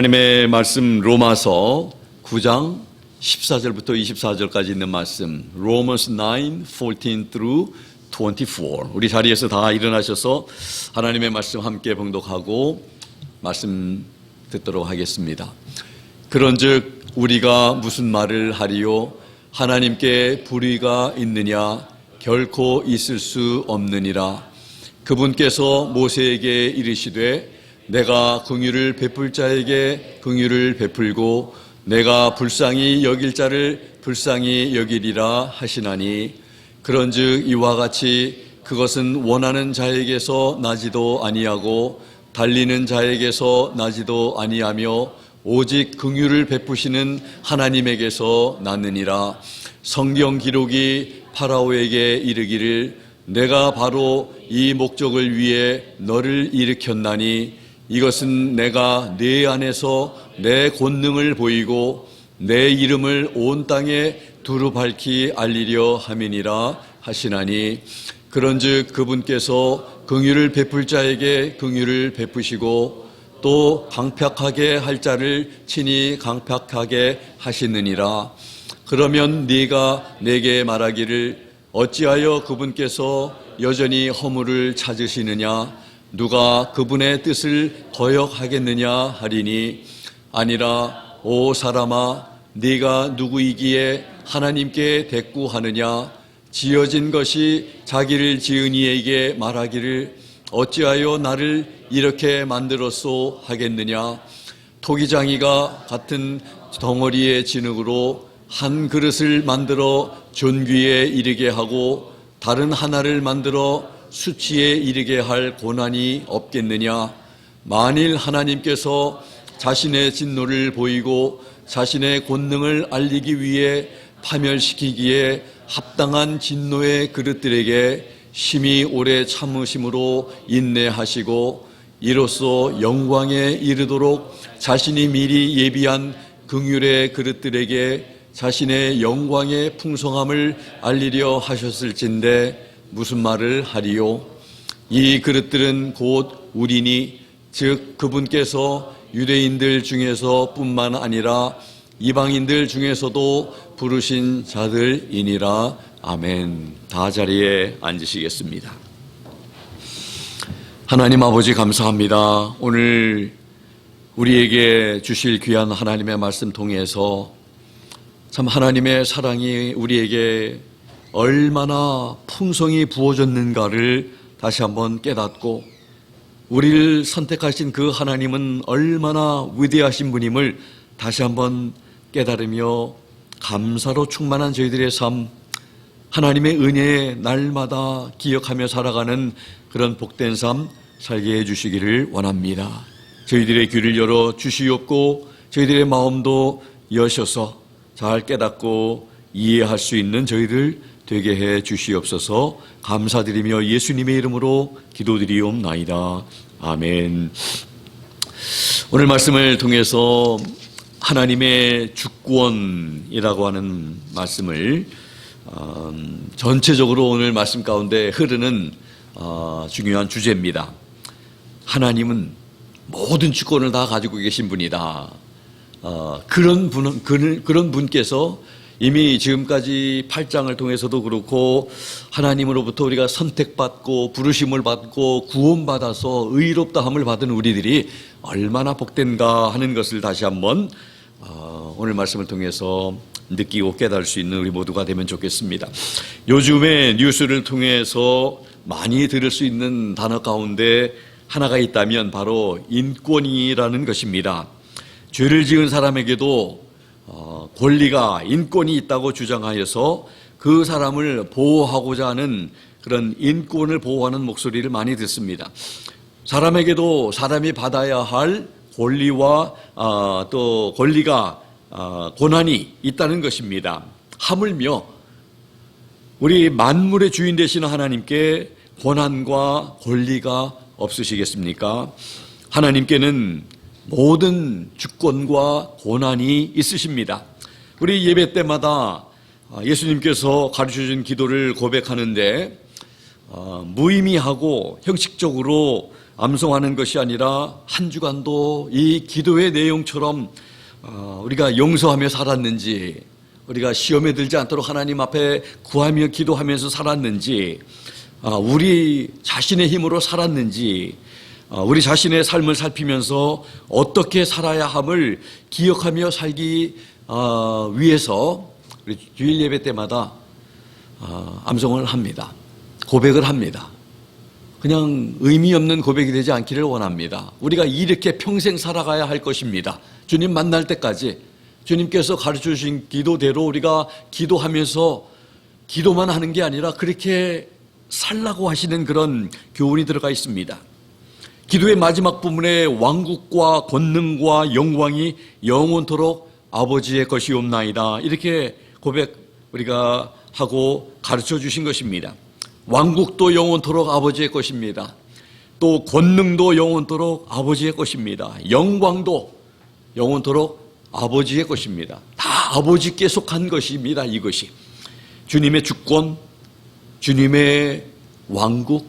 하나님의 말씀 로마서 9장 14절부터 24절까지 있는 말씀 Romans 9, 14 through 24. 우리 자리에서 다 일어나셔서 하나님의 말씀 함께 봉독하고 말씀 듣도록 하겠습니다. 그런즉 우리가 무슨 말을 하리요? 하나님께 불의가 있느냐? 결코 있을 수 없느니라. 그분께서 모세에게 이르시되 내가 긍휼을 베풀 자에게 긍휼을 베풀고 내가 불쌍히 여길 자를 불쌍히 여기리라 하시나니 그런즉 이와 같이 그것은 원하는 자에게서 나지도 아니하고 달리는 자에게서 나지도 아니하며 오직 긍휼을 베푸시는 하나님에게서 났느니라. 성경 기록이 파라오에게 이르기를 내가 바로 이 목적을 위해 너를 일으켰나니 이것은 내가 내 안에서 내 권능을 보이고 내 이름을 온 땅에 두루 밝히 알리려 함이니라 하시나니 그런즉 그분께서 긍휼을 베풀 자에게 긍휼을 베푸시고 또 강팍하게 할 자를 친히 강팍하게 하시느니라. 그러면 네가 내게 말하기를 어찌하여 그분께서 여전히 허물을 찾으시느냐? 누가 그분의 뜻을 거역하겠느냐 하리니 아니라 오 사람아 네가 누구이기에 하나님께 대꾸하느냐? 지어진 것이 자기를 지은 이에게 말하기를 어찌하여 나를 이렇게 만들었소 하겠느냐? 토기장이가 같은 덩어리의 진흙으로 한 그릇을 만들어 존귀에 이르게 하고 다른 하나를 만들어 수치에 이르게 할 고난이 없겠느냐? 만일 하나님께서 자신의 진노를 보이고 자신의 권능을 알리기 위해 파멸시키기에 합당한 진노의 그릇들에게 심히 오래 참으심으로 인내하시고 이로써 영광에 이르도록 자신이 미리 예비한 긍휼의 그릇들에게 자신의 영광의 풍성함을 알리려 하셨을진데 무슨 말을 하리요? 이 그릇들은 곧 우리니 즉 그분께서 유대인들 중에서 뿐만 아니라 이방인들 중에서도 부르신 자들이니라. 아멘. 다 자리에 앉으시겠습니다. 하나님 아버지 감사합니다. 오늘 우리에게 주실 귀한 하나님의 말씀 통해서 참 하나님의 사랑이 우리에게 얼마나 풍성히 부어졌는가를 다시 한번 깨닫고 우리를 선택하신 그 하나님은 얼마나 위대하신 분임을 다시 한번 깨달으며 감사로 충만한 저희들의 삶, 하나님의 은혜에 날마다 기억하며 살아가는 그런 복된 삶 살게 해주시기를 원합니다. 저희들의 귀를 열어 주시옵고 저희들의 마음도 여셔서 잘 깨닫고 이해할 수 있는 저희들 되게 해 주시옵소서. 감사드리며 예수님의 이름으로 기도드리옵나이다. 아멘. 오늘 말씀을 통해서 하나님의 주권이라고 하는 말씀을 전체적으로 오늘 말씀 가운데 흐르는 중요한 주제입니다. 하나님은 모든 주권을 다 가지고 계신 분이다. 그런 분께서 이미 지금까지 8장을 통해서도 그렇고 하나님으로부터 우리가 선택받고 부르심을 받고 구원받아서 의롭다함을 받은 우리들이 얼마나 복된가 하는 것을 다시 한번 오늘 말씀을 통해서 느끼고 깨달을 수 있는 우리 모두가 되면 좋겠습니다. 요즘에 뉴스를 통해서 많이 들을 수 있는 단어 가운데 하나가 있다면 바로 인권이라는 것입니다. 죄를 지은 사람에게도 권리가 인권이 있다고 주장하여서 그 사람을 보호하고자 하는 그런 인권을 보호하는 목소리를 많이 듣습니다. 사람에게도 사람이 받아야 할 권리와 또 권리가 고난이 있다는 것입니다. 하물며 우리 만물의 주인 되시는 하나님께 고난과 권리가 없으시겠습니까? 하나님께는 모든 주권과 고난이 있으십니다. 우리 예배 때마다 예수님께서 가르쳐준 기도를 고백하는데 무의미하고 형식적으로 암송하는 것이 아니라 한 주간도 이 기도의 내용처럼 우리가 용서하며 살았는지, 우리가 시험에 들지 않도록 하나님 앞에 구하며 기도하면서 살았는지, 우리 자신의 힘으로 살았는지, 우리 자신의 삶을 살피면서 어떻게 살아야 함을 기억하며 살기 위해서 우리 주일 예배 때마다 암송을 합니다. 고백을 합니다. 그냥 의미 없는 고백이 되지 않기를 원합니다. 우리가 이렇게 평생 살아가야 할 것입니다. 주님 만날 때까지 주님께서 가르쳐 주신 기도대로 우리가 기도하면서 기도만 하는 게 아니라 그렇게 살라고 하시는 그런 교훈이 들어가 있습니다. 기도의 마지막 부분에 왕국과 권능과 영광이 영원토록 아버지의 것이옵나이다. 이렇게 고백 우리가 하고 가르쳐 주신 것입니다. 왕국도 영원토록 아버지의 것입니다. 또 권능도 영원토록 아버지의 것입니다. 영광도 영원토록 아버지의 것입니다. 다 아버지께 속한 것입니다. 이것이 주님의 주권, 주님의 왕국,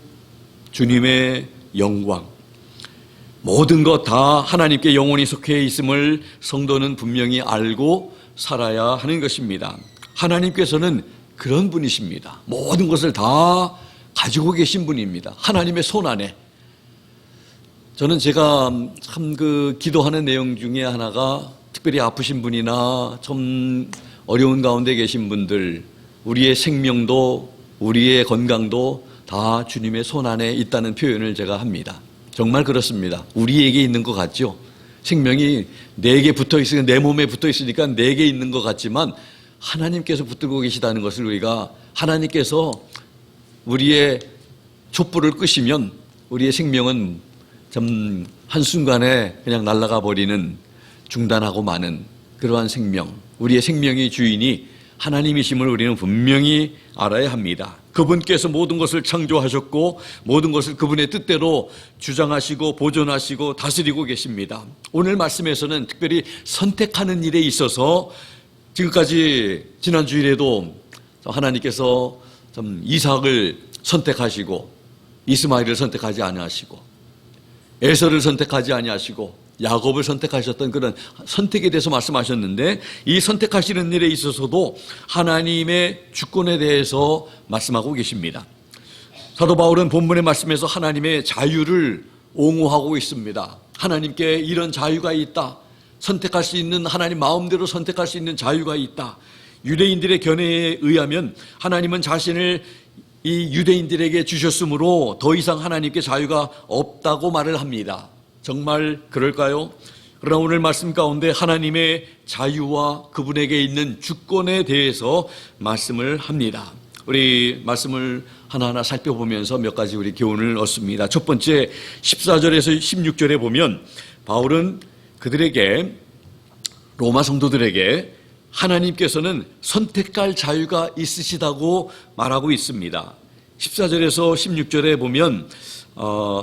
주님의 영광, 모든 것 다 하나님께 영원히 속해 있음을 성도는 분명히 알고 살아야 하는 것입니다. 하나님께서는 그런 분이십니다. 모든 것을 다 가지고 계신 분입니다. 하나님의 손 안에. 저는 제가 참 기도하는 내용 중에 하나가 특별히 아프신 분이나 좀 어려운 가운데 계신 분들, 우리의 생명도 우리의 건강도 다 주님의 손 안에 있다는 표현을 제가 합니다. 정말 그렇습니다. 우리에게 있는 것 같죠? 생명이 내게 붙어 있으니까, 내 몸에 붙어 있으니까 내게 있는 것 같지만 하나님께서 붙들고 계시다는 것을 우리가, 하나님께서 우리의 촛불을 끄시면 우리의 생명은 참 한순간에 그냥 날아가 버리는, 중단하고 마는 그러한 생명, 우리의 생명의 주인이 하나님이심을 우리는 분명히 알아야 합니다. 그분께서 모든 것을 창조하셨고 모든 것을 그분의 뜻대로 주장하시고 보존하시고 다스리고 계십니다. 오늘 말씀에서는 특별히 선택하는 일에 있어서 지금까지 지난 주일에도 하나님께서 좀 이삭을 선택하시고 이스마엘을 선택하지 아니하시고 에서를 선택하지 아니하시고 야곱을 선택하셨던 그런 선택에 대해서 말씀하셨는데, 이 선택하시는 일에 있어서도 하나님의 주권에 대해서 말씀하고 계십니다. 사도 바울은 본문의 말씀에서 하나님의 자유를 옹호하고 있습니다. 하나님께 이런 자유가 있다. 선택할 수 있는, 하나님 마음대로 선택할 수 있는 자유가 있다. 유대인들의 견해에 의하면 하나님은 자신을 이 유대인들에게 주셨으므로 더 이상 하나님께 자유가 없다고 말을 합니다. 정말 그럴까요? 그러나 오늘 말씀 가운데 하나님의 자유와 그분에게 있는 주권에 대해서 말씀을 합니다. 우리 말씀을 하나하나 살펴보면서 몇 가지 우리 교훈을 얻습니다. 첫 번째, 14절에서 16절에 보면 바울은 그들에게, 로마 성도들에게 하나님께서는 선택할 자유가 있으시다고 말하고 있습니다. 14절에서 16절에 보면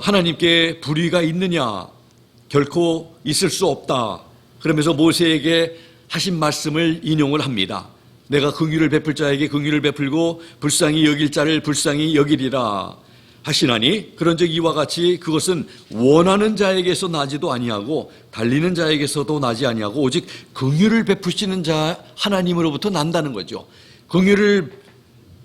하나님께 불의가 있느냐? 결코 있을 수 없다. 그러면서 모세에게 하신 말씀을 인용을 합니다. 내가 긍휼을 베풀 자에게 긍휼을 베풀고 불쌍히 여길 자를 불쌍히 여기리라 하시나니, 그런즉 이와 같이 그것은 원하는 자에게서 나지도 아니하고 달리는 자에게서도 나지 아니하고 오직 긍휼을 베푸시는 자 하나님으로부터 난다는 거죠. 긍휼을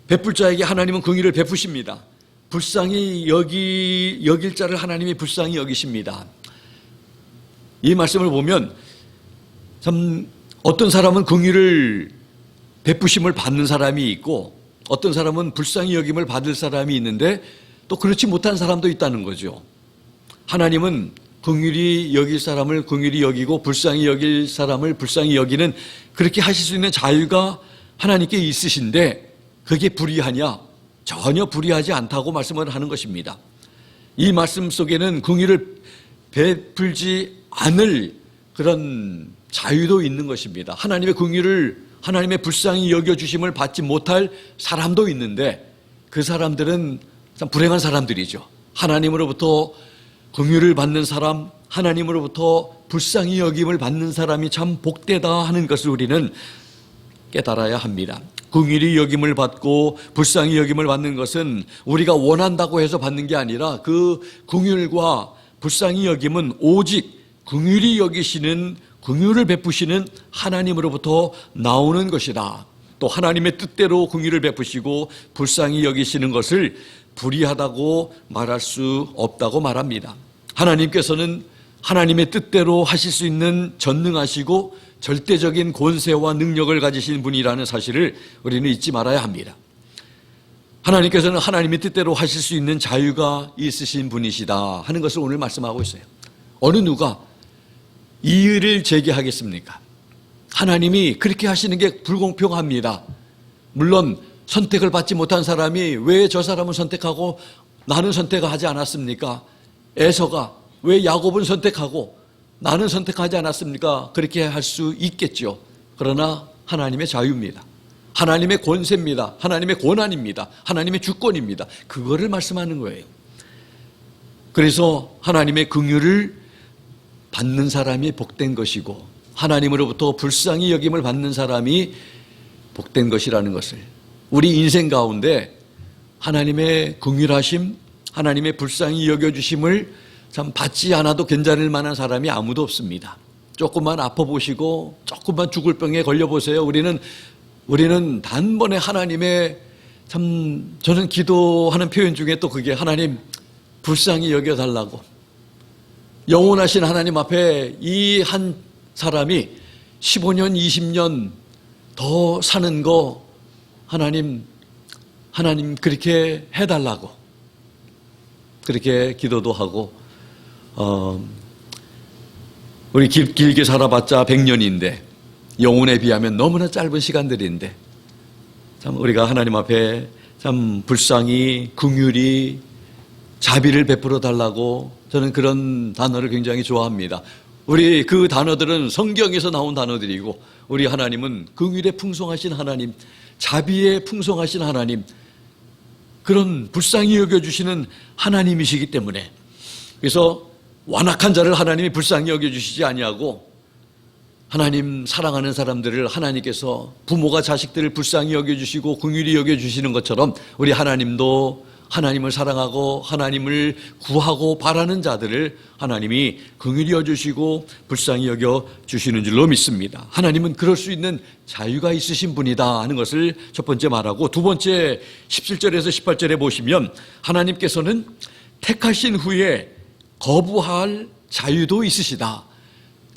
베풀 자에게 하나님은 긍휼을 베푸십니다. 불쌍히 여길 자를 하나님이 불쌍히 여기십니다. 이 말씀을 보면 참 어떤 사람은 긍휼을 베푸심을 받는 사람이 있고 어떤 사람은 불쌍히 여김을 받을 사람이 있는데 또 그렇지 못한 사람도 있다는 거죠. 하나님은 긍휼히 여길 사람을 긍휼히 여기고 불쌍히 여길 사람을 불쌍히 여기는, 그렇게 하실 수 있는 자유가 하나님께 있으신데 그게 불의하냐? 전혀 불의하지 않다고 말씀을 하는 것입니다. 이 말씀 속에는 긍휼을 베풀지 않을 그런 자유도 있는 것입니다. 하나님의 긍휼을, 하나님의 불쌍히 여겨주심을 받지 못할 사람도 있는데 그 사람들은 참 불행한 사람들이죠. 하나님으로부터 긍휼을 받는 사람, 하나님으로부터 불쌍히 여김을 받는 사람이 참 복되다 하는 것을 우리는 깨달아야 합니다. 긍휼히 여김을 받고 불쌍히 여김을 받는 것은 우리가 원한다고 해서 받는 게 아니라 그 긍휼과 불쌍히 여김은 오직 긍휼히 여기시는, 긍휼을 베푸시는 하나님으로부터 나오는 것이다. 또 하나님의 뜻대로 긍휼을 베푸시고 불쌍히 여기시는 것을 불의하다고 말할 수 없다고 말합니다. 하나님께서는 하나님의 뜻대로 하실 수 있는 전능하시고 절대적인 권세와 능력을 가지신 분이라는 사실을 우리는 잊지 말아야 합니다. 하나님께서는 하나님의 뜻대로 하실 수 있는 자유가 있으신 분이시다 하는 것을 오늘 말씀하고 있어요. 어느 누가 이의를 제기하겠습니까? 하나님이 그렇게 하시는 게 불공평합니다. 물론 선택을 받지 못한 사람이 왜 저 사람은 선택하고 나는 선택하지 않았습니까? 에서가 왜 야곱은 선택하고 나는 선택하지 않았습니까? 그렇게 할 수 있겠죠. 그러나 하나님의 자유입니다. 하나님의 권세입니다. 하나님의 권한입니다. 하나님의 주권입니다. 그거를 말씀하는 거예요. 그래서 하나님의 긍휼을 받는 사람이 복된 것이고 하나님으로부터 불쌍히 여김을 받는 사람이 복된 것이라는 것을, 우리 인생 가운데 하나님의 긍휼하심, 하나님의 불쌍히 여겨주심을 참 받지 않아도 괜찮을 만한 사람이 아무도 없습니다. 조금만 아파보시고 조금만 죽을 병에 걸려보세요. 우리는 단번에 하나님의, 참 저는 기도하는 표현 중에 또 그게 하나님 불쌍히 여겨달라고, 영원하신 하나님 앞에 이 한 사람이 15년 20년 더 사는 거 하나님 그렇게 해달라고 그렇게 기도도 하고, 우리 길게 살아봤자 100년인데 영혼에 비하면 너무나 짧은 시간들인데 참 우리가 하나님 앞에 참 불쌍히 긍휼히 자비를 베풀어 달라고, 저는 그런 단어를 굉장히 좋아합니다. 우리 그 단어들은 성경에서 나온 단어들이고 우리 하나님은 긍휼에 풍성하신 하나님, 자비에 풍성하신 하나님, 그런 불쌍히 여겨주시는 하나님이시기 때문에, 그래서 완악한 자를 하나님이 불쌍히 여겨주시지 아니하고 하나님 사랑하는 사람들을 하나님께서 부모가 자식들을 불쌍히 여겨주시고 긍휼히 여겨주시는 것처럼 우리 하나님도 하나님을 사랑하고 하나님을 구하고 바라는 자들을 하나님이 긍휼히 여겨주시고 불쌍히 여겨주시는 줄로 믿습니다. 하나님은 그럴 수 있는 자유가 있으신 분이다 하는 것을 첫 번째 말하고, 두 번째 17절에서 18절에 보시면 하나님께서는 택하신 후에 거부할 자유도 있으시다,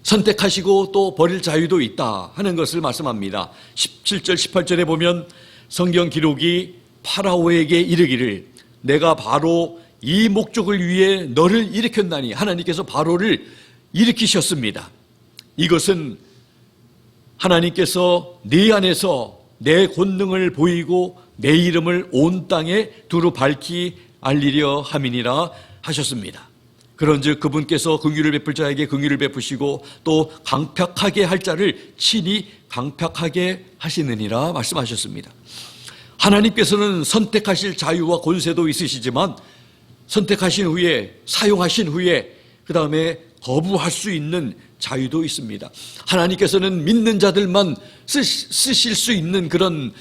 선택하시고 또 버릴 자유도 있다 하는 것을 말씀합니다. 17절 18절에 보면 성경 기록이 파라오에게 이르기를 내가 바로 이 목적을 위해 너를 일으켰나니, 하나님께서 바로를 일으키셨습니다. 이것은 하나님께서 네 안에서 내 권능을 보이고 내 이름을 온 땅에 두루 밝히 알리려 함이니라 하셨습니다. 그런즉 그분께서 긍휼을 베풀 자에게 긍휼을 베푸시고 또 강팍하게 할 자를 친히 강팍하게 하시느니라 말씀하셨습니다. 하나님께서는 선택하실 자유와 권세도 있으시지만 선택하신 후에, 사용하신 후에 그 다음에 거부할 수 있는 자유도 있습니다. 하나님께서는 믿는 자들만 쓰실 수 있는 그런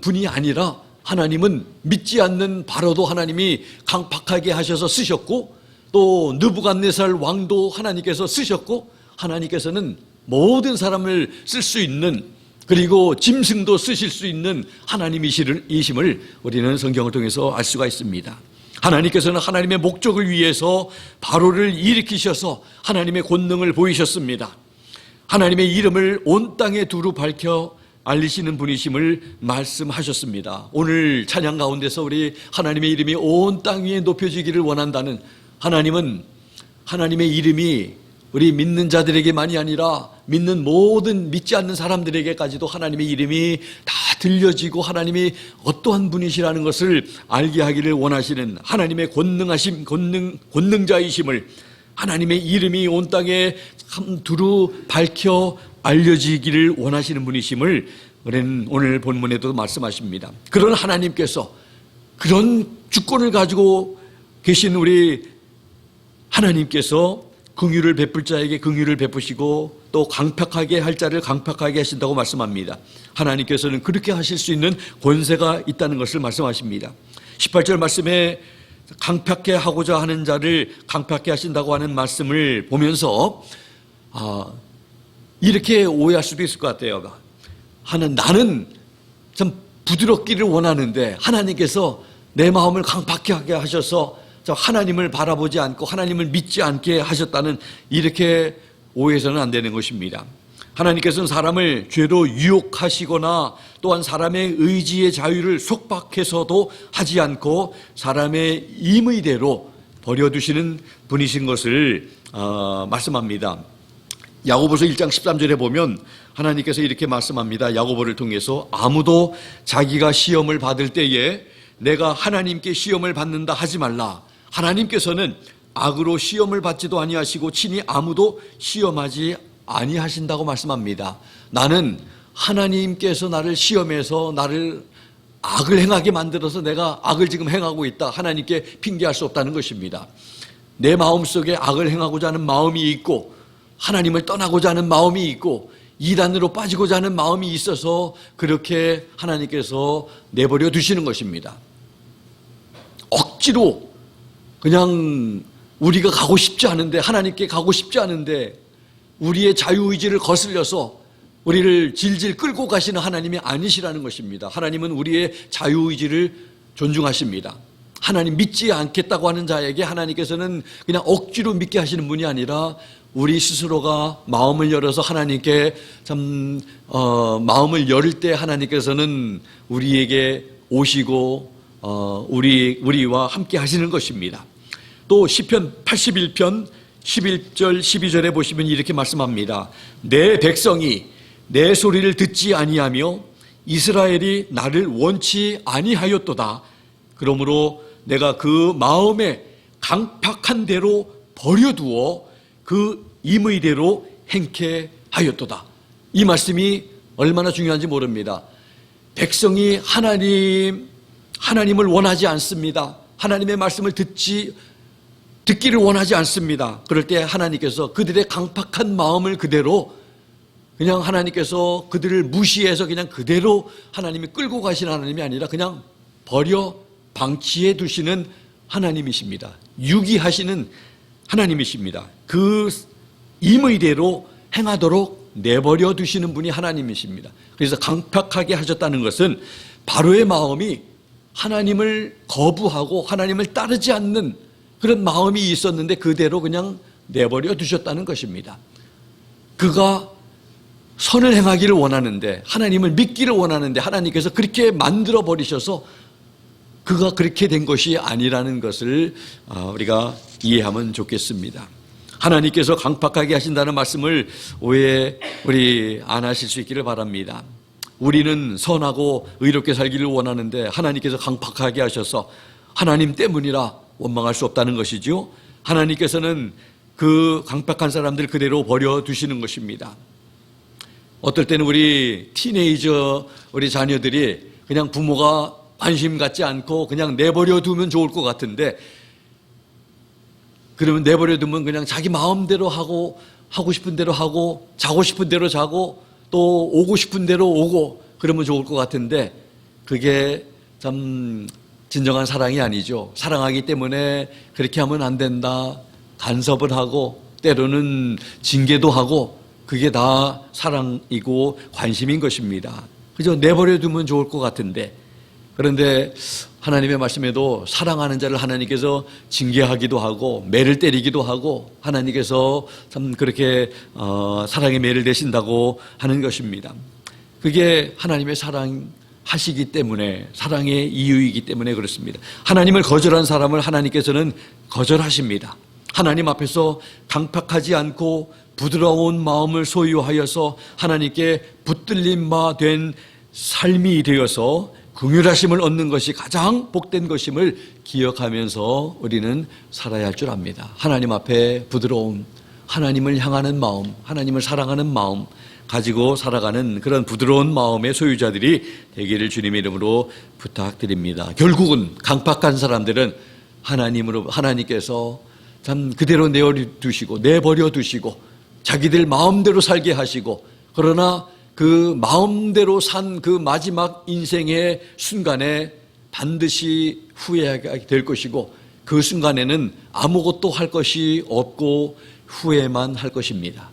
분이 아니라 하나님은 믿지 않는 바로도 하나님이 강팍하게 하셔서 쓰셨고, 또 느부갓네살 왕도 하나님께서 쓰셨고, 하나님께서는 모든 사람을 쓸 수 있는, 그리고 짐승도 쓰실 수 있는 하나님이심을 우리는 성경을 통해서 알 수가 있습니다. 하나님께서는 하나님의 목적을 위해서 바로를 일으키셔서 하나님의 권능을 보이셨습니다. 하나님의 이름을 온 땅에 두루 밝혀 알리시는 분이심을 말씀하셨습니다. 오늘 찬양 가운데서 우리 하나님의 이름이 온 땅 위에 높여지기를 원한다는, 하나님은 하나님의 이름이 우리 믿는 자들에게만이 아니라 믿는 모든 믿지 않는 사람들에게까지도 하나님의 이름이 다 들려지고 하나님이 어떠한 분이시라는 것을 알게 하기를 원하시는 하나님의 권능자이심을, 하나님의 이름이 온 땅에 두루 밝혀 알려지기를 원하시는 분이심을 우리는 오늘 본문에도 말씀하십니다. 그런 하나님께서 그런 주권을 가지고 계신 우리 하나님께서 긍휼을 베풀 자에게 긍휼을 베푸시고 또 강팍하게 할 자를 강팍하게 하신다고 말씀합니다. 하나님께서는 그렇게 하실 수 있는 권세가 있다는 것을 말씀하십니다. 18절 말씀에 강팍해 하고자 하는 자를 강팍해 하신다고 하는 말씀을 보면서 이렇게 오해할 수도 있을 것 같아요. 나는 참 부드럽기를 원하는데 하나님께서 내 마음을 강팍하게 하셔서 하나님을 바라보지 않고 하나님을 믿지 않게 하셨다는, 이렇게 오해해서는 안 되는 것입니다. 하나님께서는 사람을 죄로 유혹하시거나 또한 사람의 의지의 자유를 속박해서도 하지 않고 사람의 임의대로 버려두시는 분이신 것을 말씀합니다. 야고보서 1장 13절에 보면 하나님께서 이렇게 말씀합니다. 야고보를 통해서 아무도 자기가 시험을 받을 때에 내가 하나님께 시험을 받는다 하지 말라. 하나님께서는 악으로 시험을 받지도 아니하시고 친히 아무도 시험하지 아니하신다고 말씀합니다. 나는 하나님께서 나를 시험해서 나를 악을 행하게 만들어서 내가 악을 지금 행하고 있다, 하나님께 핑계할 수 없다는 것입니다. 내 마음속에 악을 행하고자 하는 마음이 있고 하나님을 떠나고자 하는 마음이 있고 이단으로 빠지고자 하는 마음이 있어서 그렇게 하나님께서 내버려 두시는 것입니다. 억지로 그냥 우리가 가고 싶지 않은데, 하나님께 가고 싶지 않은데 우리의 자유의지를 거슬려서 우리를 질질 끌고 가시는 하나님이 아니시라는 것입니다. 하나님은 우리의 자유의지를 존중하십니다. 하나님 믿지 않겠다고 하는 자에게 하나님께서는 그냥 억지로 믿게 하시는 분이 아니라 우리 스스로가 마음을 열어서 하나님께 마음을 열을 때 하나님께서는 우리에게 오시고 우리와 함께 하시는 것입니다. 또 시편 81편 11절 12절에 보시면 이렇게 말씀합니다. 내 백성이 내 소리를 듣지 아니하며 이스라엘이 나를 원치 아니하였도다. 그러므로 내가 그 마음에 강팍한 대로 버려두어 그 임의대로 행케 하였도다. 이 말씀이 얼마나 중요한지 모릅니다. 백성이 하나님을 원하지 않습니다. 하나님의 말씀을 듣기를 원하지 않습니다. 그럴 때 하나님께서 그들의 강팍한 마음을 그대로 그냥 하나님께서 그들을 무시해서 그냥 그대로 하나님이 끌고 가시는 하나님이 아니라 그냥 버려 방치해 두시는 하나님이십니다. 유기하시는 하나님이십니다. 그 임의대로 행하도록 내버려 두시는 분이 하나님이십니다. 그래서 강팍하게 하셨다는 것은 바로의 마음이 하나님을 거부하고 하나님을 따르지 않는 그런 마음이 있었는데 그대로 그냥 내버려 두셨다는 것입니다. 그가 선을 행하기를 원하는데, 하나님을 믿기를 원하는데 하나님께서 그렇게 만들어 버리셔서 그가 그렇게 된 것이 아니라는 것을 우리가 이해하면 좋겠습니다. 하나님께서 강팍하게 하신다는 말씀을 오해 우리 안 하실 수 있기를 바랍니다. 우리는 선하고 의롭게 살기를 원하는데 하나님께서 강팍하게 하셔서 하나님 때문이라 원망할 수 없다는 것이죠. 하나님께서는 그 강팍한 사람들 그대로 버려두시는 것입니다. 어떨 때는 우리 티네이저 우리 자녀들이 그냥 부모가 관심 갖지 않고 그냥 내버려 두면 좋을 것 같은데, 그러면 내버려 두면 그냥 자기 마음대로 하고 싶은 대로 하고 자고 싶은 대로 자고 또 오고 싶은 대로 오고 그러면 좋을 것 같은데, 그게 참 진정한 사랑이 아니죠. 사랑하기 때문에 그렇게 하면 안 된다, 간섭을 하고 때로는 징계도 하고, 그게 다 사랑이고 관심인 것입니다. 그저 내버려 두면 좋을 것 같은데, 그런데 하나님의 말씀에도 사랑하는 자를 하나님께서 징계하기도 하고 매를 때리기도 하고 하나님께서 참 그렇게 사랑의 매를 내신다고 하는 것입니다. 그게 하나님의 사랑하시기 때문에, 사랑의 이유이기 때문에 그렇습니다. 하나님을 거절한 사람을 하나님께서는 거절하십니다. 하나님 앞에서 강팍하지 않고 부드러운 마음을 소유하여서 하나님께 붙들림 바 된 삶이 되어서 긍휼하심을 얻는 것이 가장 복된 것임을 기억하면서 우리는 살아야 할 줄 압니다. 하나님 앞에 부드러운, 하나님을 향하는 마음, 하나님을 사랑하는 마음 가지고 살아가는 그런 부드러운 마음의 소유자들이 되기를 주님의 이름으로 부탁드립니다. 결국은 강팍한 사람들은 하나님께서 참 그대로 내버려 두시고 자기들 마음대로 살게 하시고, 그러나 그 마음대로 산 그 마지막 인생의 순간에 반드시 후회하게 될 것이고, 그 순간에는 아무것도 할 것이 없고 후회만 할 것입니다.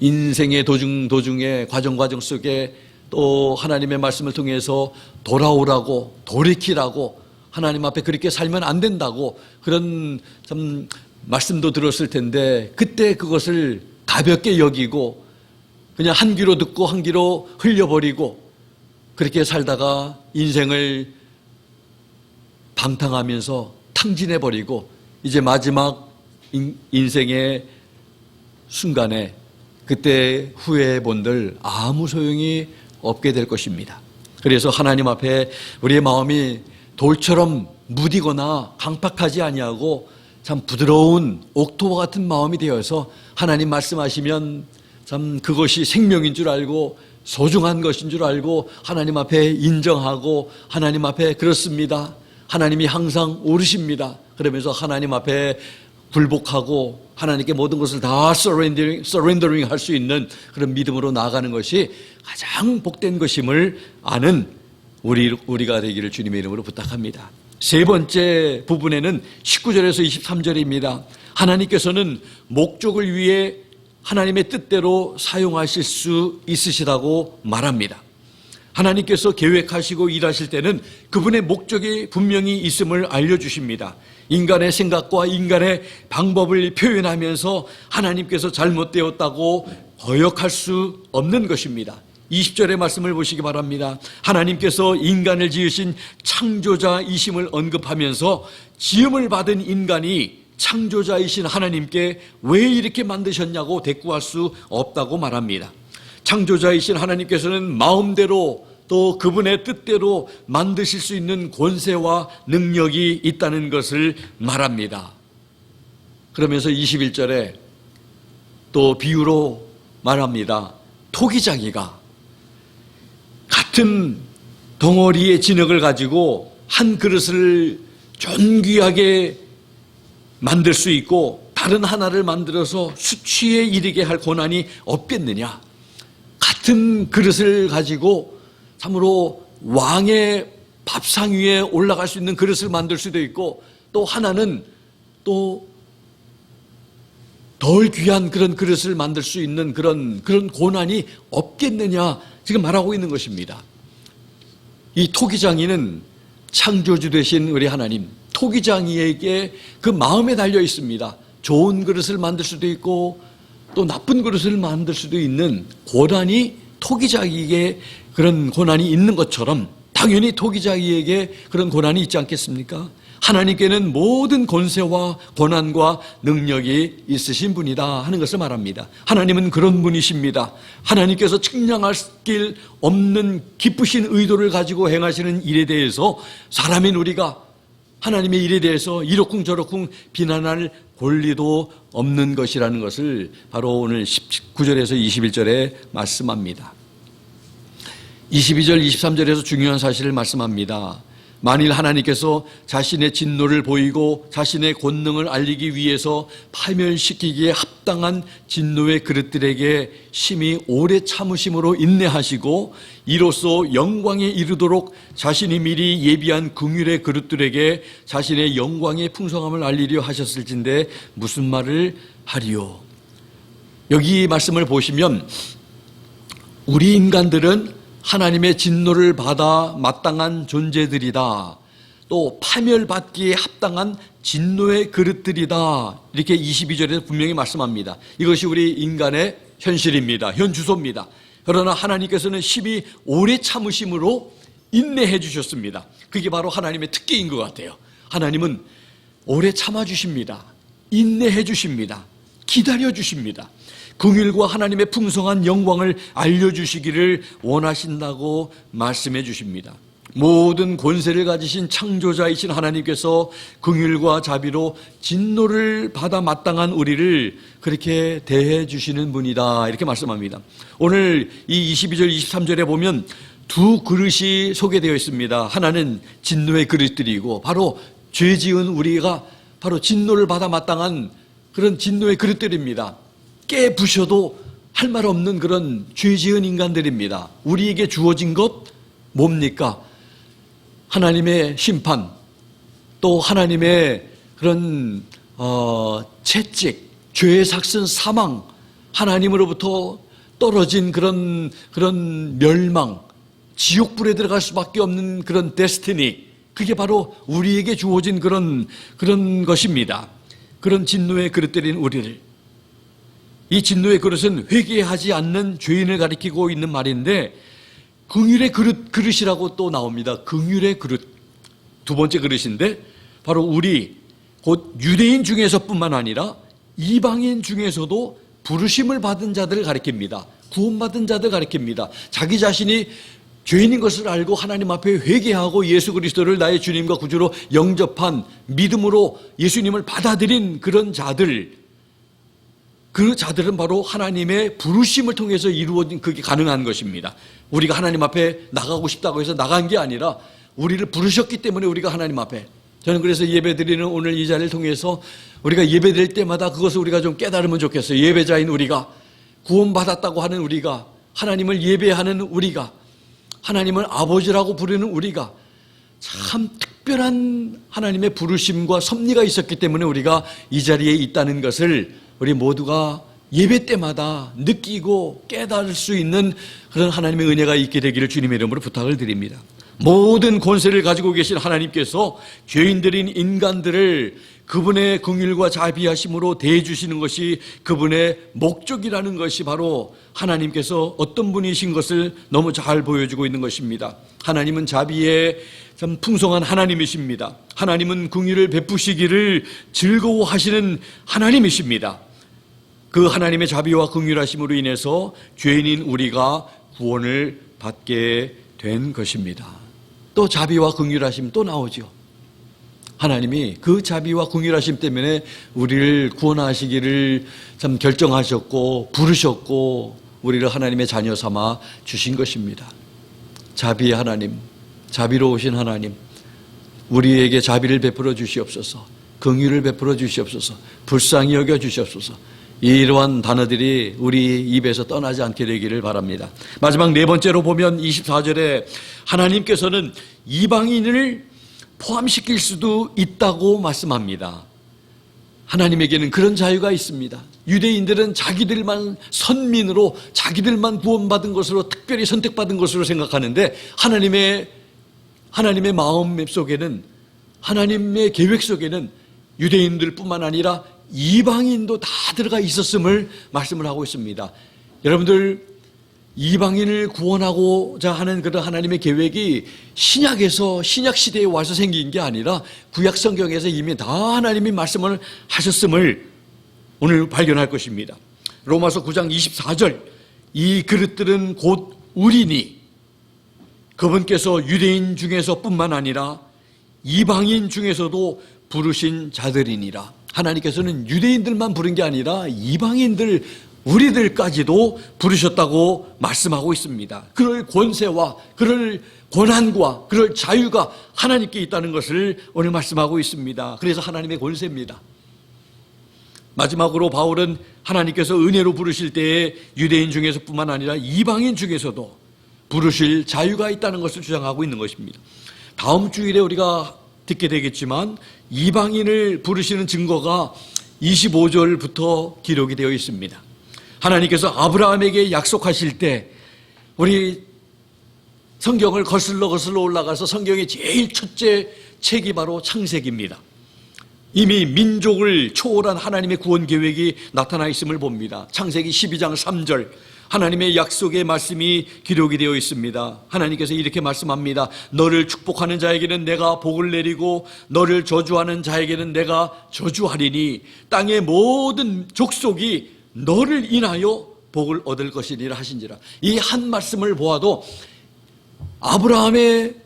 인생의 도중에 과정 속에 또 하나님의 말씀을 통해서 돌아오라고, 돌이키라고, 하나님 앞에 그렇게 살면 안 된다고 그런 참 말씀도 들었을 텐데, 그때 그것을 가볍게 여기고 그냥 한 귀로 듣고 한 귀로 흘려버리고 그렇게 살다가 인생을 방탕하면서 탕진해버리고 이제 마지막 인생의 순간에 그때 후회본들 아무 소용이 없게 될 것입니다. 그래서 하나님 앞에 우리의 마음이 돌처럼 무디거나 강팍하지 아니하고 참 부드러운 옥토와 같은 마음이 되어서 하나님 말씀하시면 참 그것이 생명인 줄 알고 소중한 것인 줄 알고 하나님 앞에 인정하고 하나님 앞에 그렇습니다, 하나님이 항상 옳으십니다 그러면서 하나님 앞에 굴복하고 하나님께 모든 것을 다 서렌더링 할 수 있는 그런 믿음으로 나아가는 것이 가장 복된 것임을 아는 우리가 되기를 주님의 이름으로 부탁합니다. 세 번째 부분에는 19절에서 23절입니다. 하나님께서는 목적을 위해 하나님의 뜻대로 사용하실 수 있으시다고 말합니다. 하나님께서 계획하시고 일하실 때는 그분의 목적이 분명히 있음을 알려주십니다. 인간의 생각과 인간의 방법을 표현하면서 하나님께서 잘못되었다고 거역할 수 없는 것입니다. 20절의 말씀을 보시기 바랍니다. 하나님께서 인간을 지으신 창조자이심을 언급하면서 지음을 받은 인간이 창조자이신 하나님께 왜 이렇게 만드셨냐고 대꾸할 수 없다고 말합니다. 창조자이신 하나님께서는 마음대로 또 그분의 뜻대로 만드실 수 있는 권세와 능력이 있다는 것을 말합니다. 그러면서 21절에 또 비유로 말합니다. 토기장이가 같은 덩어리의 진흙을 가지고 한 그릇을 존귀하게 만들 수 있고 다른 하나를 만들어서 수치에 이르게 할 권한이 없겠느냐. 같은 그릇을 가지고 참으로 왕의 밥상 위에 올라갈 수 있는 그릇을 만들 수도 있고 또 하나는 또 덜 귀한 그런 그릇을 만들 수 있는 그런 권한이 없겠느냐 지금 말하고 있는 것입니다. 이 토기장이는 창조주 되신 우리 하나님, 토기장이에게 그 마음에 달려 있습니다. 좋은 그릇을 만들 수도 있고 또 나쁜 그릇을 만들 수도 있는 권한이 토기장이에게 그런 권한이 있는 것처럼 당연히 토기장이에게 그런 권한이 있지 않겠습니까? 하나님께는 모든 권세와 권한과 능력이 있으신 분이다 하는 것을 말합니다. 하나님은 그런 분이십니다. 하나님께서 측량할 길 없는 기쁘신 의도를 가지고 행하시는 일에 대해서 사람인 우리가 하나님의 일에 대해서 이러쿵저러쿵 비난할 권리도 없는 것이라는 것을 바로 오늘 19절에서 21절에 말씀합니다. 22절, 23절에서 중요한 사실을 말씀합니다. 만일 하나님께서 자신의 진노를 보이고 자신의 권능을 알리기 위해서 파멸시키기에 합당한 진노의 그릇들에게 심히 오래 참으심으로 인내하시고 이로써 영광에 이르도록 자신이 미리 예비한 긍휼의 그릇들에게 자신의 영광의 풍성함을 알리려 하셨을진데 무슨 말을 하리요. 여기 말씀을 보시면 우리 인간들은 하나님의 진노를 받아 마땅한 존재들이다. 또 파멸받기에 합당한 진노의 그릇들이다. 이렇게 22절에서 분명히 말씀합니다. 이것이 우리 인간의 현실입니다. 현주소입니다. 그러나 하나님께서는 심히 오래 참으심으로 인내해 주셨습니다. 그게 바로 하나님의 특기인 것 같아요. 하나님은 오래 참아주십니다. 인내해 주십니다. 기다려 주십니다. 긍휼과 하나님의 풍성한 영광을 알려주시기를 원하신다고 말씀해 주십니다. 모든 권세를 가지신 창조자이신 하나님께서 긍휼과 자비로 진노를 받아 마땅한 우리를 그렇게 대해 주시는 분이다 이렇게 말씀합니다. 오늘 이 22절 23절에 보면 두 그릇이 소개되어 있습니다. 하나는 진노의 그릇들이고 바로 죄 지은 우리가 바로 진노를 받아 마땅한 그런 진노의 그릇들입니다. 깨부셔도 할 말 없는 그런 죄 지은 인간들입니다. 우리에게 주어진 것 뭡니까? 하나님의 심판, 또 하나님의 그런 채찍, 죄의 삭슨 사망, 하나님으로부터 떨어진 그런 멸망, 지옥불에 들어갈 수밖에 없는 그런 데스티니, 그게 바로 우리에게 주어진 그런 것입니다. 그런 진노의 그릇들인 우리를, 이 진노의 그릇은 회개하지 않는 죄인을 가리키고 있는 말인데, 긍휼의 그릇이라고 또 나옵니다. 긍휼의 그릇. 두 번째 그릇인데, 바로 우리 곧 유대인 중에서뿐만 아니라 이방인 중에서도 부르심을 받은 자들을 가리킵니다. 구원받은 자들 가리킵니다. 자기 자신이 죄인인 것을 알고 하나님 앞에 회개하고 예수 그리스도를 나의 주님과 구주로 영접한 믿음으로 예수님을 받아들인 그런 자들, 그 자들은 바로 하나님의 부르심을 통해서 이루어진, 그게 가능한 것입니다. 우리가 하나님 앞에 나가고 싶다고 해서 나간 게 아니라 우리를 부르셨기 때문에 우리가 하나님 앞에, 저는 그래서 예배드리는 오늘 이 자리를 통해서 우리가 예배드릴 때마다 그것을 우리가 좀 깨달으면 좋겠어요. 예배자인 우리가, 구원받았다고 하는 우리가, 하나님을 예배하는 우리가, 하나님을 아버지라고 부르는 우리가 참 특별한 하나님의 부르심과 섭리가 있었기 때문에 우리가 이 자리에 있다는 것을 우리 모두가 예배 때마다 느끼고 깨달을 수 있는 그런 하나님의 은혜가 있게 되기를 주님의 이름으로 부탁을 드립니다. 모든 권세를 가지고 계신 하나님께서 죄인들인 인간들을 그분의 긍휼과 자비하심으로 대해주시는 것이 그분의 목적이라는 것이 바로 하나님께서 어떤 분이신 것을 너무 잘 보여주고 있는 것입니다. 하나님은 자비에 참 풍성한 하나님이십니다. 하나님은 긍휼을 베푸시기를 즐거워하시는 하나님이십니다. 그 하나님의 자비와 긍휼하심으로 인해서 죄인인 우리가 구원을 받게 된 것입니다. 또 자비와 긍휼하심 또 나오죠. 하나님이 그 자비와 긍휼하심 때문에 우리를 구원하시기를 참 결정하셨고 부르셨고 우리를 하나님의 자녀 삼아 주신 것입니다. 자비의 하나님, 자비로우신 하나님, 우리에게 자비를 베풀어 주시옵소서, 긍휼을 베풀어 주시옵소서, 불쌍히 여겨 주시옵소서. 이러한 단어들이 우리 입에서 떠나지 않게 되기를 바랍니다. 마지막 네 번째로 보면 24절에 하나님께서는 이방인을 포함시킬 수도 있다고 말씀합니다. 하나님에게는 그런 자유가 있습니다. 유대인들은 자기들만 선민으로, 자기들만 구원받은 것으로, 특별히 선택받은 것으로 생각하는데 하나님의 마음 속에는, 하나님의 계획 속에는 유대인들뿐만 아니라 이방인도 다 들어가 있었음을 말씀을 하고 있습니다. 여러분들, 이방인을 구원하고자 하는 그런 하나님의 계획이 신약에서, 신약 시대에 와서 생긴 게 아니라 구약 성경에서 이미 다 하나님이 말씀을 하셨음을 오늘 발견할 것입니다. 로마서 9장 24절, 이 그릇들은 곧 우리니 그분께서 유대인 중에서 뿐만 아니라 이방인 중에서도 부르신 자들이니라. 하나님께서는 유대인들만 부른 게 아니라 이방인들, 우리들까지도 부르셨다고 말씀하고 있습니다. 그럴 권세와 그럴 권한과 그럴 자유가 하나님께 있다는 것을 오늘 말씀하고 있습니다. 그래서 하나님의 권세입니다. 마지막으로 바울은 하나님께서 은혜로 부르실 때에 유대인 중에서뿐만 아니라 이방인 중에서도 부르실 자유가 있다는 것을 주장하고 있는 것입니다. 다음 주일에 우리가 듣게 되겠지만 이방인을 부르시는 증거가 25절부터 기록이 되어 있습니다. 하나님께서 아브라함에게 약속하실 때, 우리 성경을 거슬러 올라가서 성경의 제일 첫째 책이 바로 창세기입니다. 이미 민족을 초월한 하나님의 구원 계획이 나타나 있음을 봅니다. 창세기 12장 3절, 하나님의 약속의 말씀이 기록이 되어 있습니다. 하나님께서 이렇게 말씀합니다. 너를 축복하는 자에게는 내가 복을 내리고 너를 저주하는 자에게는 내가 저주하리니 땅의 모든 족속이 너를 인하여 복을 얻을 것이니라 하신지라. 이 한 말씀을 보아도 아브라함의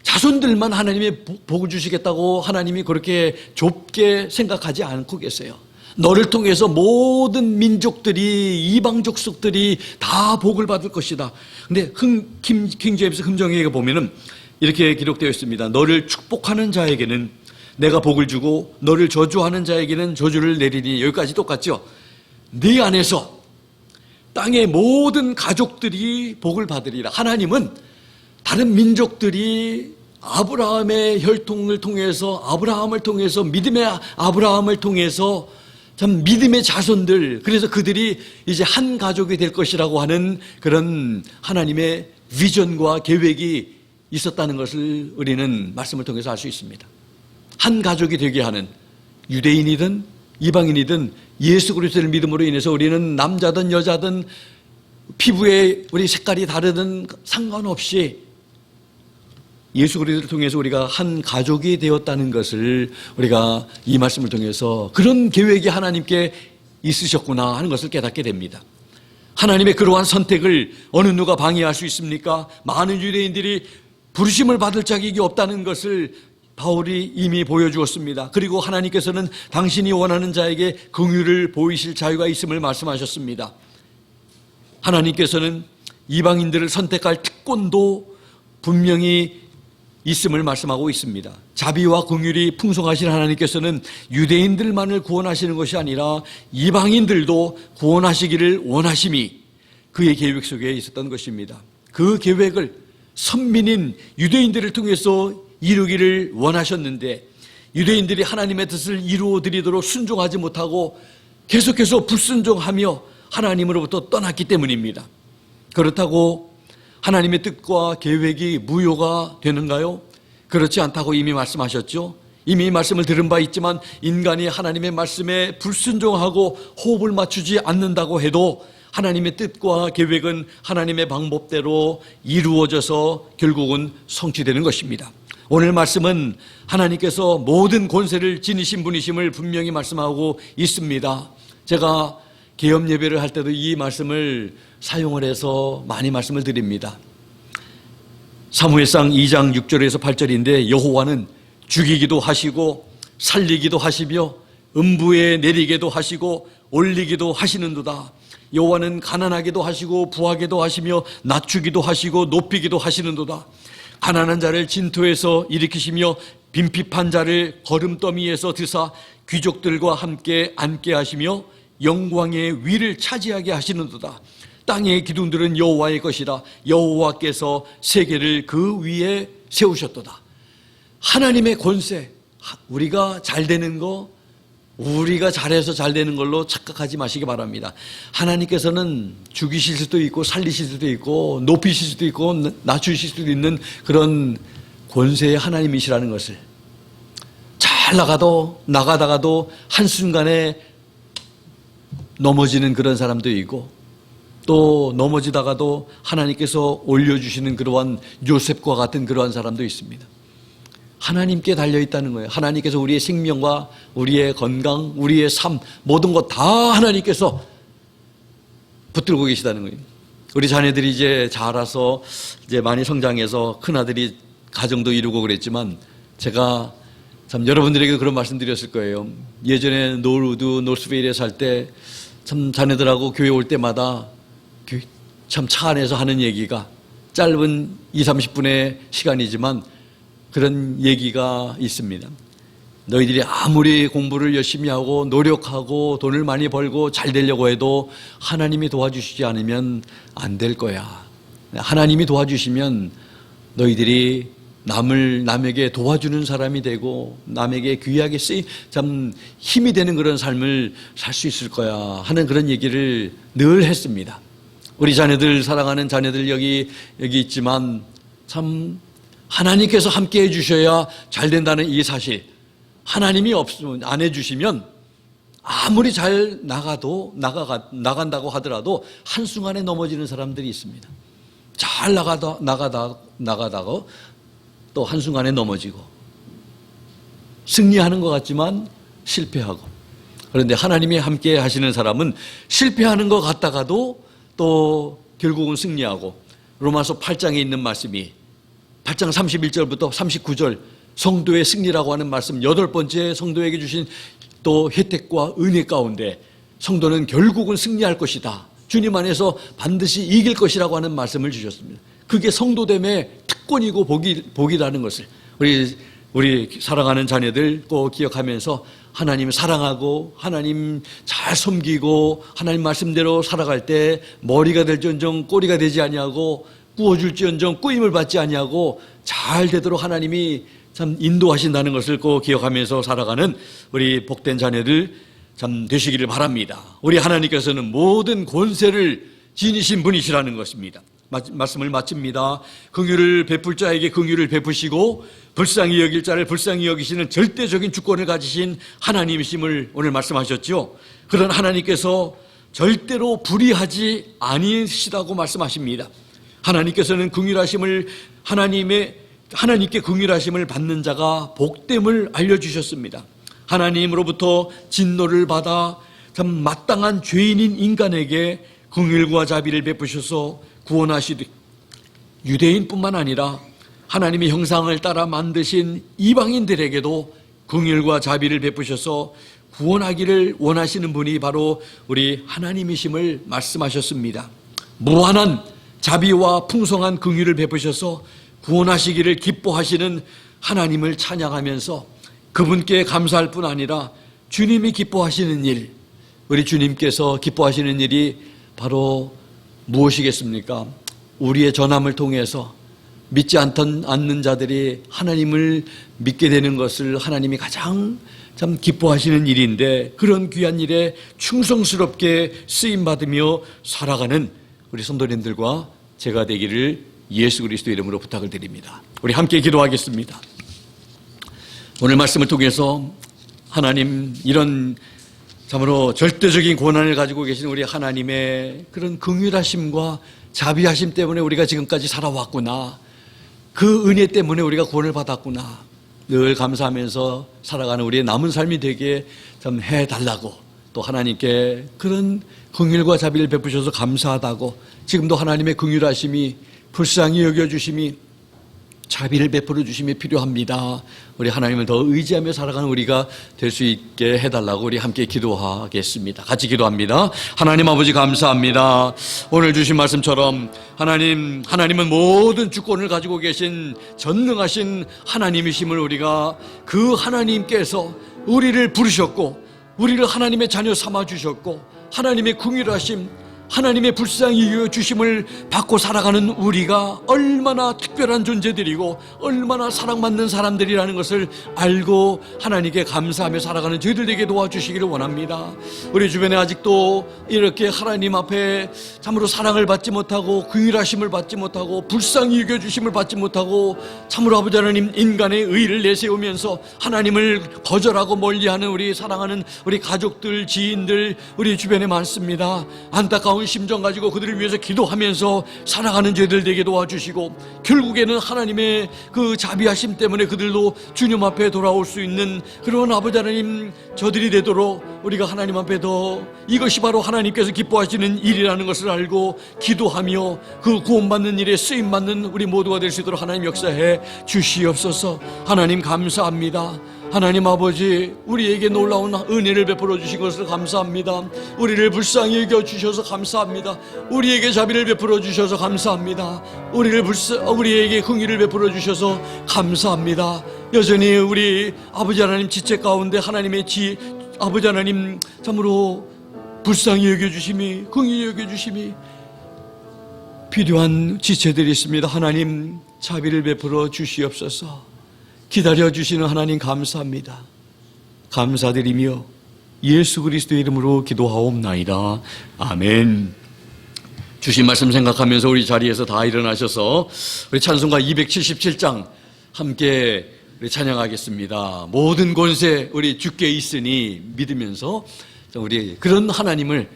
자손들만 하나님의 복을 주시겠다고 하나님이 그렇게 좁게 생각하지 않고 계세요. 너를 통해서 모든 민족들이, 이방 족속들이 다 복을 받을 것이다. 근데 킹제임스 금정이에 보면은 이렇게 기록되어 있습니다. 너를 축복하는 자에게는 내가 복을 주고 너를 저주하는 자에게는 저주를 내리니. 여기까지 똑같죠? 네 안에서 땅의 모든 가족들이 복을 받으리라. 하나님은 다른 민족들이 아브라함의 혈통을 통해서, 아브라함을 통해서, 믿음의 아브라함을 통해서 참 믿음의 자손들, 그래서 그들이 이제 한 가족이 될 것이라고 하는 그런 하나님의 비전과 계획이 있었다는 것을 우리는 말씀을 통해서 알 수 있습니다. 한 가족이 되게 하는, 유대인이든 이방인이든 예수 그리스도를 믿음으로 인해서 우리는 남자든 여자든 피부의 우리 색깔이 다르든 상관없이 예수 그리스도를 통해서 우리가 한 가족이 되었다는 것을 우리가 이 말씀을 통해서 그런 계획이 하나님께 있으셨구나 하는 것을 깨닫게 됩니다. 하나님의 그러한 선택을 어느 누가 방해할 수 있습니까? 많은 유대인들이 부르심을 받을 자격이 없다는 것을 바울이 이미 보여주었습니다. 그리고 하나님께서는 당신이 원하는 자에게 긍휼을 보이실 자유가 있음을 말씀하셨습니다. 하나님께서는 이방인들을 선택할 특권도 분명히 있음을 말씀하고 있습니다. 자비와 긍휼이 풍성하신 하나님께서는 유대인들만을 구원하시는 것이 아니라 이방인들도 구원하시기를 원하심이 그의 계획 속에 있었던 것입니다. 그 계획을 선민인 유대인들을 통해서 이루기를 원하셨는데 유대인들이 하나님의 뜻을 이루어 드리도록 순종하지 못하고 계속해서 불순종하며 하나님으로부터 떠났기 때문입니다. 그렇다고 하나님의 뜻과 계획이 무효가 되는가요? 그렇지 않다고 이미 말씀하셨죠. 이미 말씀을 들은 바 있지만 인간이 하나님의 말씀에 불순종하고 호흡을 맞추지 않는다고 해도 하나님의 뜻과 계획은 하나님의 방법대로 이루어져서 결국은 성취되는 것입니다. 오늘 말씀은 하나님께서 모든 권세를 지니신 분이심을 분명히 말씀하고 있습니다. 제가 개업 예배를 할 때도 이 말씀을 사용을 해서 많이 말씀을 드립니다. 사무엘상 2장 6절에서 8절인데 여호와는 죽이기도 하시고 살리기도 하시며 음부에 내리게도 하시고 올리기도 하시는도다. 여호와는 가난하게도 하시고 부하게도 하시며 낮추기도 하시고 높이기도 하시는도다. 가난한 자를 진토에서 일으키시며 빈핍한 자를 거름더미에서 드사 귀족들과 함께 앉게 하시며 영광의 위를 차지하게 하시는도다. 땅의 기둥들은 여호와의 것이라. 여호와께서 세계를 그 위에 세우셨도다. 하나님의 권세, 우리가 잘 되는 거, 우리가 잘해서 잘 되는 걸로 착각하지 마시기 바랍니다. 하나님께서는 죽이실 수도 있고 살리실 수도 있고 높이실 수도 있고 낮추실 수도 있는 그런 권세의 하나님이시라는 것을, 잘 나가다가도 한순간에 넘어지는 그런 사람도 있고 또 넘어지다가도 하나님께서 올려주시는 그러한 요셉과 같은 그러한 사람도 있습니다. 하나님께 달려있다는 거예요. 하나님께서 우리의 생명과 우리의 건강, 우리의 삶, 모든 것 다 하나님께서 붙들고 계시다는 거예요. 우리 자녀들이 이제 자라서 이제 많이 성장해서 큰아들이 가정도 이루고 그랬지만 제가 참 여러분들에게도 그런 말씀 드렸을 거예요. 예전에 노스베일에 살 때 참 자녀들하고 교회 올 때마다 참 차 안에서 하는 얘기가 짧은 20-30분의 시간이지만 그런 얘기가 있습니다. 너희들이 아무리 공부를 열심히 하고 노력하고 돈을 많이 벌고 잘 되려고 해도 하나님이 도와주시지 않으면 안 될 거야. 하나님이 도와주시면 너희들이 남에게 도와주는 사람이 되고 남에게 귀하게 참 힘이 되는 그런 삶을 살 수 있을 거야 하는 그런 얘기를 늘 했습니다. 우리 자녀들, 사랑하는 자녀들 여기 있지만 참 하나님께서 함께 해주셔야 잘 된다는 이 사실, 하나님이 안 해주시면 아무리 잘 나간다고 하더라도 한순간에 넘어지는 사람들이 있습니다. 잘 나가다가 또 한순간에 넘어지고 승리하는 것 같지만 실패하고, 그런데 하나님이 함께 하시는 사람은 실패하는 것 같다가도 또 결국은 승리하고, 로마서 8장에 있는 말씀이 8장 31절부터 39절 성도의 승리라고 하는 말씀, 8번째 성도에게 주신 또 혜택과 은혜 가운데 성도는 결국은 승리할 것이다, 주님 안에서 반드시 이길 것이라고 하는 말씀을 주셨습니다. 그게 성도됨의 특권이고 복이라는 것을 우리 사랑하는 자녀들 꼭 기억하면서 하나님 사랑하고 하나님 잘 섬기고 하나님 말씀대로 살아갈 때 머리가 될지언정 꼬리가 되지 아니하고 구워줄지언정 꾸임을 받지 아니하고 잘 되도록 하나님이 참 인도하신다는 것을 꼭 기억하면서 살아가는 우리 복된 자녀들 참 되시기를 바랍니다. 우리 하나님께서는 모든 권세를 지니신 분이시라는 것입니다. 말씀을 마칩니다. 긍휼을 베풀 자에게 긍휼을 베푸시고 불쌍히 여길 자를 불쌍히 여기시는 절대적인 주권을 가지신 하나님이심을 오늘 말씀하셨죠. 그런 하나님께서 절대로 불의하지 아니시다고 말씀하십니다. 하나님께서는 긍휼하심을 하나님께 긍휼하심을 받는 자가 복됨을 알려주셨습니다. 하나님으로부터 진노를 받아 참 마땅한 죄인인 인간에게 긍휼과 자비를 베푸셔서 구원하시듯 유대인뿐만 아니라 하나님의 형상을 따라 만드신 이방인들에게도 긍휼과 자비를 베푸셔서 구원하기를 원하시는 분이 바로 우리 하나님이심을 말씀하셨습니다. 무한한 자비와 풍성한 긍휼을 베푸셔서 구원하시기를 기뻐하시는 하나님을 찬양하면서 그분께 감사할 뿐 아니라 주님이 기뻐하시는 일, 우리 주님께서 기뻐하시는 일이 바로 무엇이겠습니까? 우리의 전함을 통해서 믿지 않는 자들이 하나님을 믿게 되는 것을 하나님이 가장 참 기뻐하시는 일인데, 그런 귀한 일에 충성스럽게 쓰임받으며 살아가는 우리 성도님들과 제가 되기를 예수 그리스도 이름으로 부탁을 드립니다. 우리 함께 기도하겠습니다. 오늘 말씀을 통해서 하나님, 이런 참으로 절대적인 고난을 가지고 계신 우리 하나님의 그런 긍휼하심과 자비하심 때문에 우리가 지금까지 살아왔구나, 그 은혜 때문에 우리가 구원을 받았구나, 늘 감사하면서 살아가는 우리의 남은 삶이 되게 좀 해달라고, 또 하나님께 그런 긍휼과 자비를 베푸셔서 감사하다고, 지금도 하나님의 긍휼하심이, 불쌍히 여겨주심이, 자비를 베풀어 주심이 필요합니다. 우리 하나님을 더 의지하며 살아가는 우리가 될 수 있게 해달라고 우리 함께 기도하겠습니다. 같이 기도합니다. 하나님 아버지 감사합니다. 오늘 주신 말씀처럼 하나님은 모든 주권을 가지고 계신 전능하신 하나님이심을 우리가 그 하나님께서 우리를 부르셨고 우리를 하나님의 자녀 삼아 주셨고 하나님의 긍휼하심, 하나님의 불쌍히 여겨주심을 받고 살아가는 우리가 얼마나 특별한 존재들이고 얼마나 사랑받는 사람들이라는 것을 알고 하나님께 감사하며 살아가는 저희들 되게 도와주시기를 원합니다. 우리 주변에 아직도 이렇게 하나님 앞에 참으로 사랑을 받지 못하고 긍휼하심을 받지 못하고 불쌍히 여겨주심을 받지 못하고 참으로 아버지 하나님 인간의 의를 내세우면서 하나님을 거절하고 멀리하는 우리 사랑하는 우리 가족들, 지인들 우리 주변에 많습니다. 안타까운 심정 가지고 그들을 위해서 기도하면서 살아가는 저희들 되게 도와주시고, 결국에는 하나님의 그 자비하심 때문에 그들도 주님 앞에 돌아올 수 있는 그런 아버지 하나님 저들이 되도록 우리가 하나님 앞에 더, 이것이 바로 하나님께서 기뻐하시는 일이라는 것을 알고 기도하며 그 구원받는 일에 쓰임받는 우리 모두가 될 수 있도록 하나님 역사해 주시옵소서. 하나님 감사합니다. 하나님 아버지, 우리에게 놀라운 은혜를 베풀어 주신 것을 감사합니다. 우리를 불쌍히 여겨주셔서 감사합니다. 우리에게 자비를 베풀어 주셔서 감사합니다. 우리에게 긍휼을 베풀어 주셔서 감사합니다. 여전히 우리 아버지 하나님 지체 가운데 하나님의 아버지 하나님 참으로 불쌍히 여겨주심이, 긍휼히 여겨주심이 필요한 지체들이 있습니다. 하나님 자비를 베풀어 주시옵소서. 기다려주시는 하나님 감사합니다. 감사드리며 예수 그리스도의 이름으로 기도하옵나이다. 아멘. 주신 말씀 생각하면서 우리 자리에서 다 일어나셔서 우리 찬송가 277장 함께 우리 찬양하겠습니다. 모든 권세 우리 주께 있으니 믿으면서 우리 그런 하나님을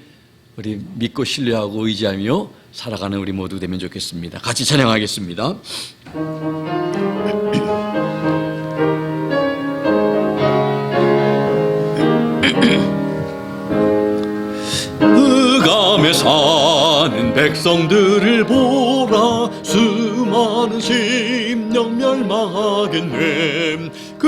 우리 믿고 신뢰하고 의지하며 살아가는 우리 모두 되면 좋겠습니다. 같이 찬양하겠습니다. 흑암에 사는 백성들을 보라. 수많은 심령 멸망하겠네. 그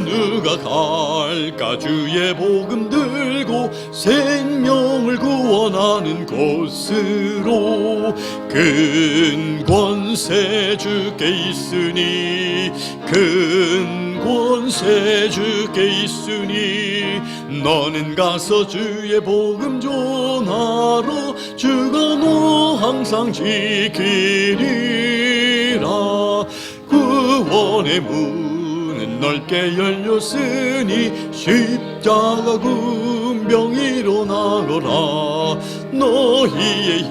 누가 갈까 주의 복음 들고 생명을 구원하는 곳으로. 큰 권세 주께 있으니 큰 권세 주께 있으니 너는 가서 주의 복음 전하라. 주가 너 항상 지키리라. 구원의 문은 넓게 열렸으니 십자가 군병 일어나거라. 너희의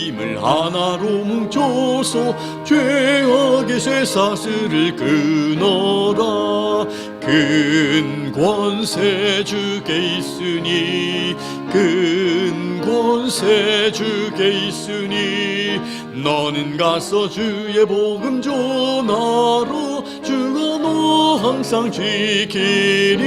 힘을 하나로 뭉쳐서 죄악의 쇠사슬을 끊어라. 큰 권세 주께 있으니 큰 권세 주께 있으니 너는 가서 주의 복음 전하라. 주가 너 항상 지키리라.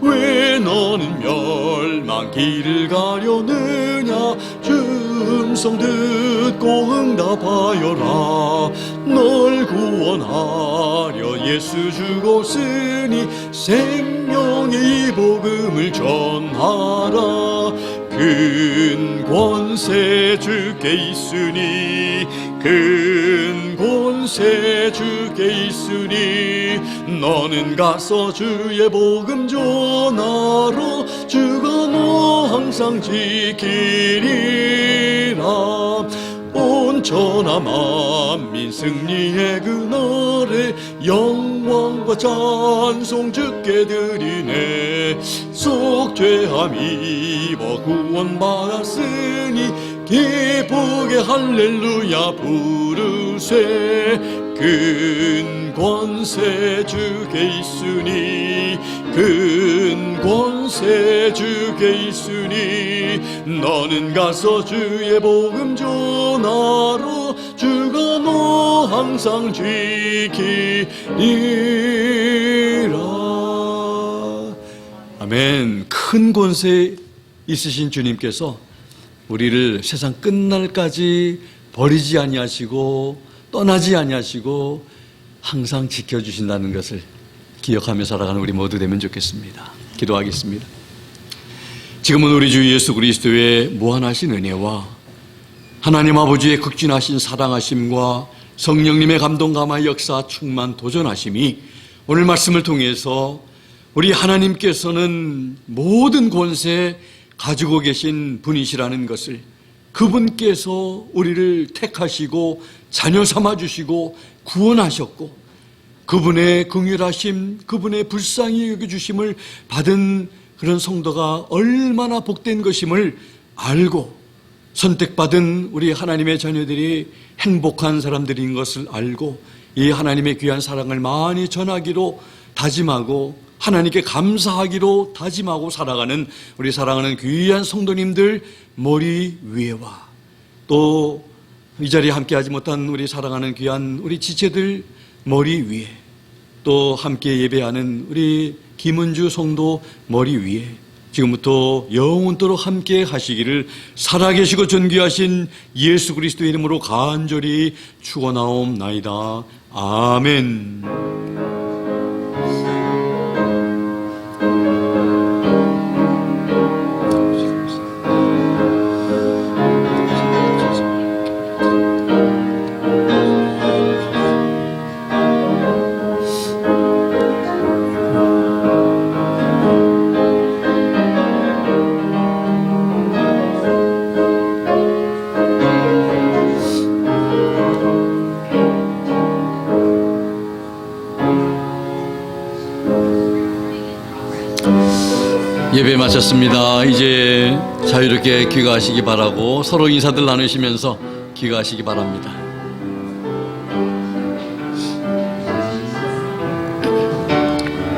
왜 너는 멸망길을 가려느냐. 주 음성 듣고 응답하여라. 널 구원하려 예수 죽었으니 생명의 이 복음을 전하라. 큰 권세 주께 있으니 큰 권세 주께 있으니 너는 가서 주의 복음 전하라. 주가 너 항상 지키리라. 온 천하 만민 승리의 그날에 영광과 찬송 주께 드리네. 속죄함 입어 구원받았으니 기쁘게 할렐루야 부르세. 큰 권세 주께 있으니 큰 권세 주께 있으니 너는 가서 주의 복음 전하라. 주가 너 항상 지키리라. 아멘. 큰 권세 있으신 주님께서 우리를 세상 끝날까지 버리지 아니하시고 떠나지 아니하시고 항상 지켜주신다는 것을 기억하며 살아가는 우리 모두 되면 좋겠습니다. 기도하겠습니다. 지금은 우리 주 예수 그리스도의 무한하신 은혜와 하나님 아버지의 극진하신 사랑하심과 성령님의 감동 감화 역사 충만 도전하심이 오늘 말씀을 통해서 우리 하나님께서는 모든 권세 가지고 계신 분이시라는 것을, 그분께서 우리를 택하시고 자녀 삼아주시고 구원하셨고 그분의 긍휼하심, 그분의 불쌍히 여겨주심을 받은 그런 성도가 얼마나 복된 것임을 알고 선택받은 우리 하나님의 자녀들이 행복한 사람들인 것을 알고 이 하나님의 귀한 사랑을 많이 전하기로 다짐하고 하나님께 감사하기로 다짐하고 살아가는 우리 사랑하는 귀한 성도님들 머리 위에와 또 이 자리에 함께하지 못한 우리 사랑하는 귀한 우리 지체들 머리 위에 또 함께 예배하는 우리 김은주 성도 머리 위에 지금부터 영원토록 함께 하시기를 살아계시고 존귀하신 예수 그리스도의 이름으로 간절히 축원하옵나이다. 아멘. 예배 마쳤습니다. 이제 자유롭게 귀가하시기 바라고 서로 인사들 나누시면서 귀가하시기 바랍니다.